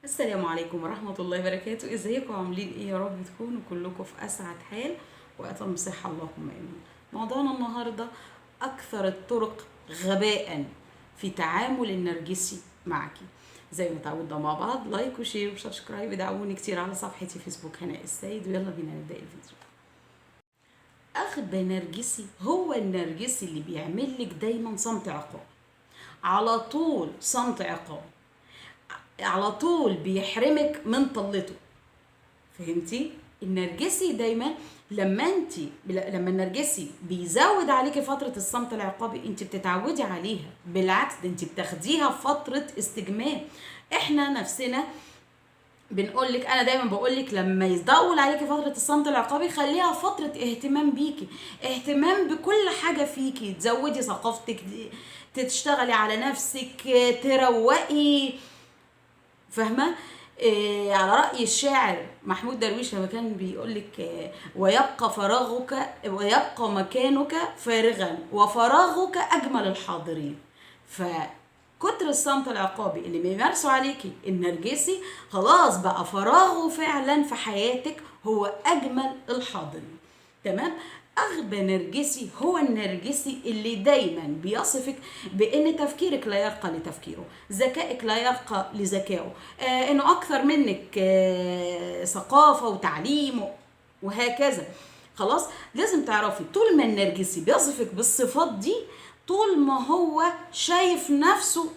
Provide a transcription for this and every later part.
السلام عليكم ورحمة الله وبركاته. ازيكم عاملين ايه؟ يا رب تكونوا كلكم في اسعد حال واتم صحة، اللهم امين. موضوعنا النهاردة اكثر الطرق غباء في تعامل النرجسي معك. زي ما تعودنا مع بعض، لايك وشير وسبسكرايب، ادعموني كتير على صفحتي فيسبوك هناء السيد، ويلا بينا نبدأ الفيديو. اغبى نرجسي هو النرجسي اللي بيعمل لك دايما صمت عقاب، على طول صمت عقاب، على طول بيحرمك من طلته. فهمتي؟ النرجسي دايما لما النرجسي بيزود عليكي فترة الصمت العقابي، انت بتتعودي عليها، بالعكس ده انت بتاخديها فترة استجمام. احنا نفسنا بنقولك، انا دايما بقولك لما يطول عليكي فترة الصمت العقابي خليها فترة اهتمام بيكي، اهتمام بكل حاجة فيكي، تزودي ثقافتك، تشتغلي على نفسك، تروقي. فاهمه؟ على رأي الشاعر محمود درويش لما كان بيقولك ويبقى فراغك ويبقى مكانك فارغا وفراغك أجمل الحاضرين. فكتر الصمت العقابي اللي بيمارسوا عليكي النرجسي خلاص بقى فراغه فعلا في حياتك هو أجمل الحاضرين. تمام؟ أغبى نرجسي هو النرجسي اللي دايما بيصفك بأن تفكيرك لا يرقى لتفكيره، ذكائك لا يرقى لذكائه، أنه أكثر منك ثقافة وتعليم وهكذا. خلاص، لازم تعرفي طول ما النرجسي بيصفك بالصفات دي، طول ما هو شايف نفسه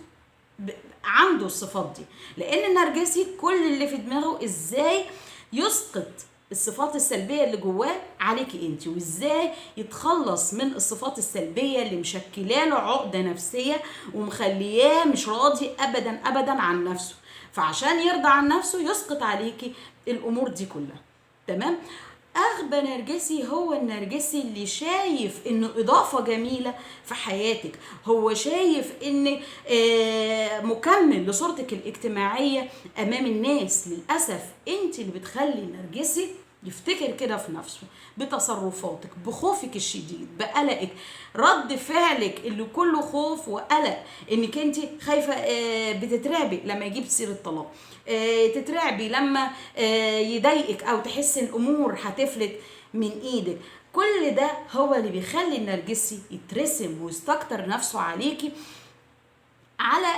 عنده الصفات دي. لأن النرجسي كل اللي في دماغه إزاي يسقط الصفات السلبية اللي جواه عليكي انت، وازاي يتخلص من الصفات السلبية اللي مشكله له عقدة نفسية ومخلياه مش راضي ابدا ابدا عن نفسه. فعشان يرضى عن نفسه يسقط عليكي الامور دي كلها. تمام؟ اغبى نرجسي هو النرجسي اللي شايف انه اضافة جميلة في حياتك، هو شايف ان مكمل لصورتك الاجتماعية امام الناس. للأسف انت اللي بتخلي النرجسي يفتكر كده في نفسه بتصرفاتك، بخوفك الشديد، بقلقك، رد فعلك اللي كله خوف وقلق، انك انت خايفة، بتترعبي لما يجيب سيرة طلاق، تترعبي لما يضايقك او تحس الامور هتفلت من ايدك. كل ده هو اللي بيخلي النرجسي يترسم ويستكتر نفسه عليكي على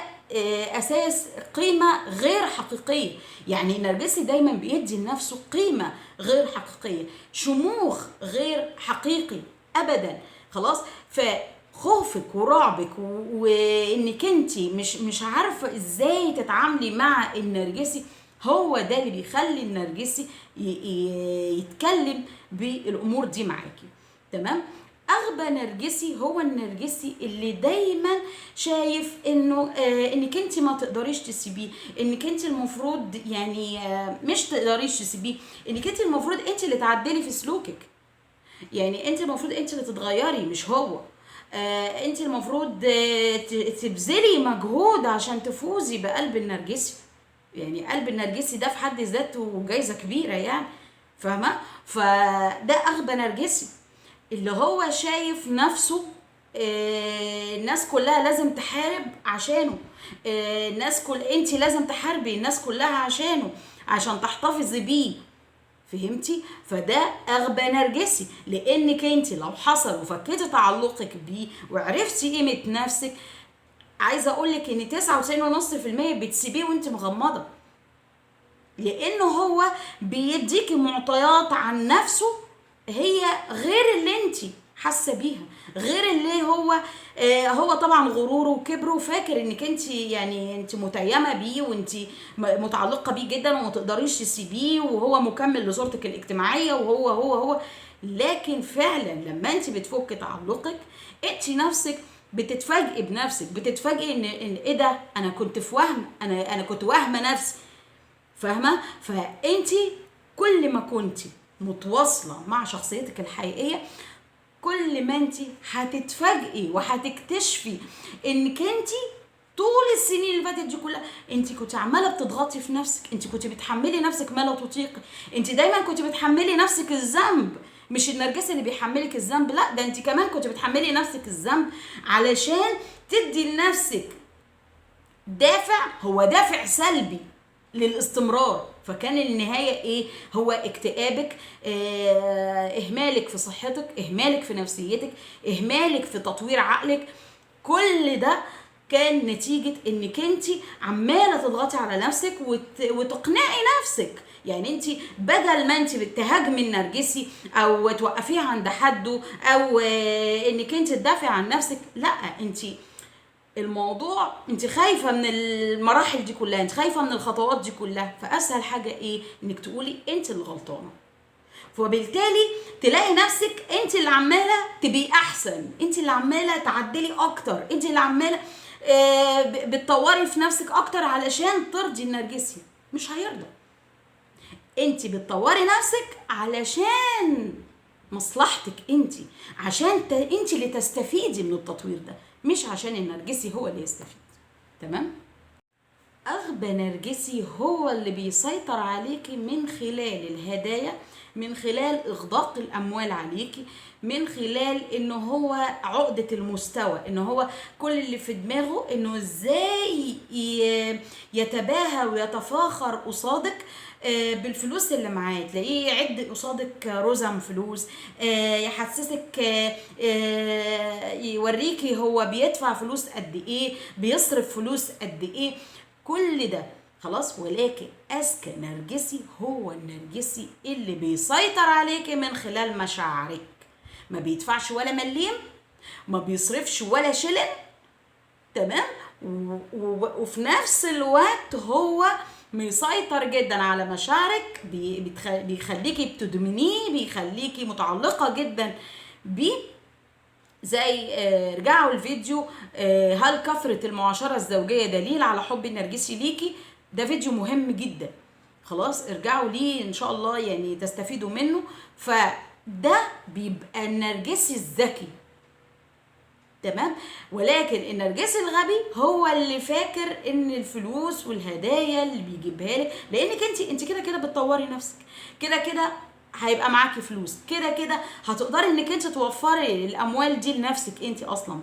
اساس قيمه غير حقيقيه. يعني النرجسي دايما بيدي لنفسه قيمه غير حقيقيه، شموخ غير حقيقي ابدا. خلاص، فخوفك ورعبك وانك انت مش عارفه ازاي تتعاملي مع النرجسي، هو ده اللي بيخلي النرجسي يتكلم بالامور دي معاكي. تمام؟ اغبى نرجسي هو النرجسي اللي دايما شايف انه انك انت ما تقدريش تسيبيه، انك انت المفروض يعني مش تقدريش تسيبيه، انك انت المفروض انت اللي تعدلي في سلوكك. يعني انت المفروض انت اللي تتغيري مش هو. انت المفروض تبذلي مجهود عشان تفوزي بقلب النرجسي. يعني قلب النرجسي ده في حد ذاته جايزة كبيرة يعني. فاهمة؟ فده اغبى نرجسي اللي هو شايف نفسه الناس كلها لازم تحارب عشانه، الناس انت لازم تحاربي الناس كلها عشانه عشان تحتفظي بيه. فهمتي؟ فده اغبى نرجسي، لانك انت لو حصل وفكيتي تعلقك بيه وعرفتي قيمة نفسك، عايزه اقولك ان 99.5% بتسيبيه وانت مغمضه، لانه هو بيديكي معطيات عن نفسه هي غير اللي انت حاسه بيها، غير اللي هو طبعا غروره وكبره وفاكر انك انت يعني انت متيمه بيه وانت متعلقه بيه جدا وما تقدريش تسيبيه، وهو مكمل لصورتك الاجتماعيه وهو. لكن فعلا لما انت بتفك تعلقك انت نفسك بتتفاجئي بنفسك، بتتفاجئي ان ايه ده، انا كنت في وهم، انا كنت واهمه نفسي. فاهمه؟ فانت كل ما كنتي متواصله مع شخصيتك الحقيقيه، كل ما انت هتتفاجئي وهتكتشفي انك انت طول السنين اللي فاتت دي كلها انت كنت عماله بتضغطي في نفسك، انت كنت بتحملي نفسك ما لا تطيقي، انت دايما كنت بتحملي نفسك الذنب. مش النرجسي اللي بيحملك الذنب، لا، ده انت كمان كنت بتحملي نفسك الذنب علشان تدي لنفسك دافع، هو دافع سلبي للاستمرار. فكان النهاية ايه؟ هو اكتئابك، اهمالك في صحتك، اهمالك في نفسيتك، اهمالك في تطوير عقلك. كل ده كان نتيجة انك انت عمالة تضغطي على نفسك وتقنعي نفسك. يعني انت بدل ما انت بتهاجمي النرجسي او توقفيها عند حده او انك انت تدافعي عن نفسك، لا، انت الموضوع انت خايفه من المراحل دي كلها، انت خايفه من الخطوات دي كلها. فاسهل حاجه ايه؟ انك تقولي انت اللي غلطانه. فبالتالي تلاقي نفسك انت اللي عماله تبقي احسن، انت اللي عماله تعدلي اكتر، انت اللي عماله بتطوري في نفسك اكتر علشان ترضي النرجسي. مش هيرضى. انت بتطوري نفسك علشان مصلحتك انت، عشان انت اللي تستفيدي من التطوير ده، مش عشان النرجسي هو اللي يستفيد. تمام؟ أغبى نرجسي هو اللي بيسيطر عليكي من خلال الهدايا، من خلال إغداق الأموال عليكي، من خلال إنه هو عقدة المستوى، إنه هو كل اللي في دماغه إنه إزاي يتباهى ويتفاخر قصادك بالفلوس اللي معاه. تلاقيه يعد قصادك رزم فلوس، يحسسك، يوريكي هو بيدفع فلوس قد ايه، بيصرف فلوس قد ايه، كل ده خلاص. ولكن اذكى نرجسي هو النرجسي اللي بيسيطر عليك من خلال مشاعرك. ما بيدفعش ولا مليم، ما بيصرفش ولا شلن، تمام؟ وفي نفس الوقت هو مسيطر جدا على مشاعرك، بيخليكي بتدمنيه، بيخليكي متعلقة جدا بيه. زي رجعوا الفيديو هل كثرة المعاشرة الزوجية دليل على حب النرجسي ليكي؟ ده فيديو مهم جدا، خلاص ارجعوا ليه ان شاء الله يعني تستفيدوا منه. فده بيبقى النرجسي الذكي، تمام؟ ولكن النرجسي الغبي هو اللي فاكر ان الفلوس والهدايا اللي بيجيبها لك، لانك انت كده كده بتطوري نفسك، كده كده هيبقى معاكي فلوس، كده كده هتقدري انك انت توفري الاموال دي لنفسك انت اصلا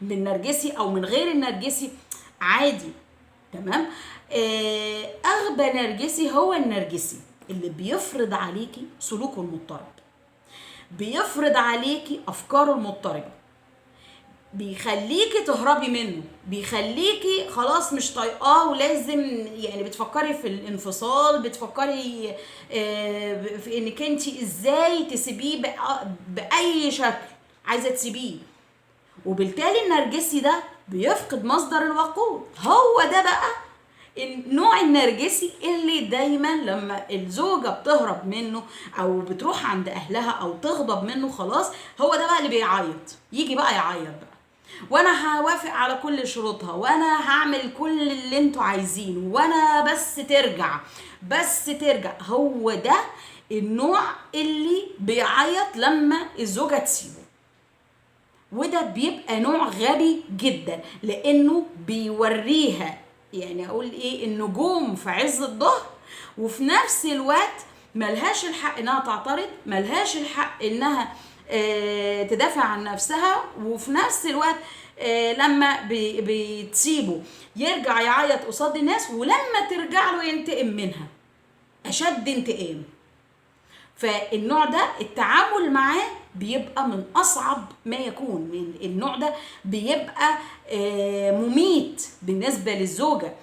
بالنرجسي او من غير النرجسي عادي. تمام؟ اغبى نرجسي هو النرجسي اللي بيفرض عليكي سلوكه المضطرب، بيفرض عليكي افكاره المضطربه، بيخليكي تهربي منه، بيخليكي خلاص مش طايقاه ولازم يعني بتفكري في الانفصال، بتفكري في انك انت ازاي تسيبيه باي شكل، عايزه تسيبيه. وبالتالي النرجسي ده بيفقد مصدر الوقود. هو ده بقى النوع النرجسي اللي دايما لما الزوجة بتهرب منه او بتروح عند اهلها او تغضب منه، خلاص هو ده بقى اللي بيعيط، يجي بقى يعيط بقى، وانا هوافق على كل شروطها، وانا هعمل كل اللي انتوا عايزينه، وانا بس ترجع، بس ترجع. هو ده النوع اللي بيعيط لما الزوجة تسيبه. وده بيبقى نوع غبي جدا، لانه بيوريها يعني اقول ايه النجوم في عز الظهر، وفي نفس الوقت ملهاش الحق انها تعترض، ملهاش الحق انها تدافع عن نفسها. وفي نفس الوقت لما بتسيبه يرجع يعيط قصاد الناس، ولما ترجع له ينتقم منها اشد انتقام. فالنوع ده التعامل معاه بيبقى من اصعب ما يكون. النوع ده بيبقى مميت بالنسبه للزوجه،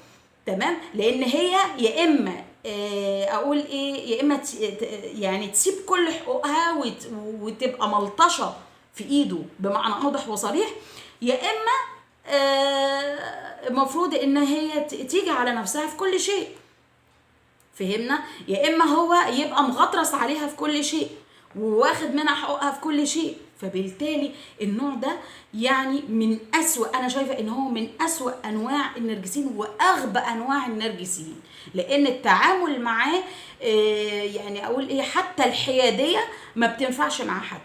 تمام؟ لان هي يا اما اقول ايه، يا اما يعني تسيب كل حقوقها وتبقى ملطشه في ايده بمعنى اوضح وصريح، يا اما المفروض ان هي تيجي على نفسها في كل شيء. فهمنا؟ يا اما هو يبقى مغطرس عليها في كل شيء وواخد منها حقوقها في كل شيء. فبالتالي النوع ده يعني من أسوأ، أنا شايفة إن هو من أسوأ أنواع النرجسيين وأغبى أنواع النرجسيين، لأن التعامل معاه يعني أقول إيه، حتى الحيادية ما بتنفعش مع حد،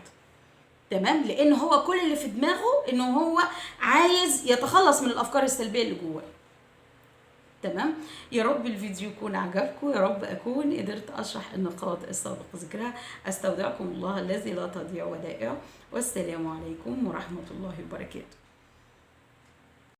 تمام؟ لأن هو كل اللي في دماغه إنه هو عايز يتخلص من الأفكار السلبية اللي جواه. تمام؟ يا رب الفيديو يكون عجبكم، يا رب أكون قدرت أشرح النقاط السابق ذكرها. أستودعكم الله الذي لا تضيع ودائعه، والسلام عليكم ورحمة الله وبركاته.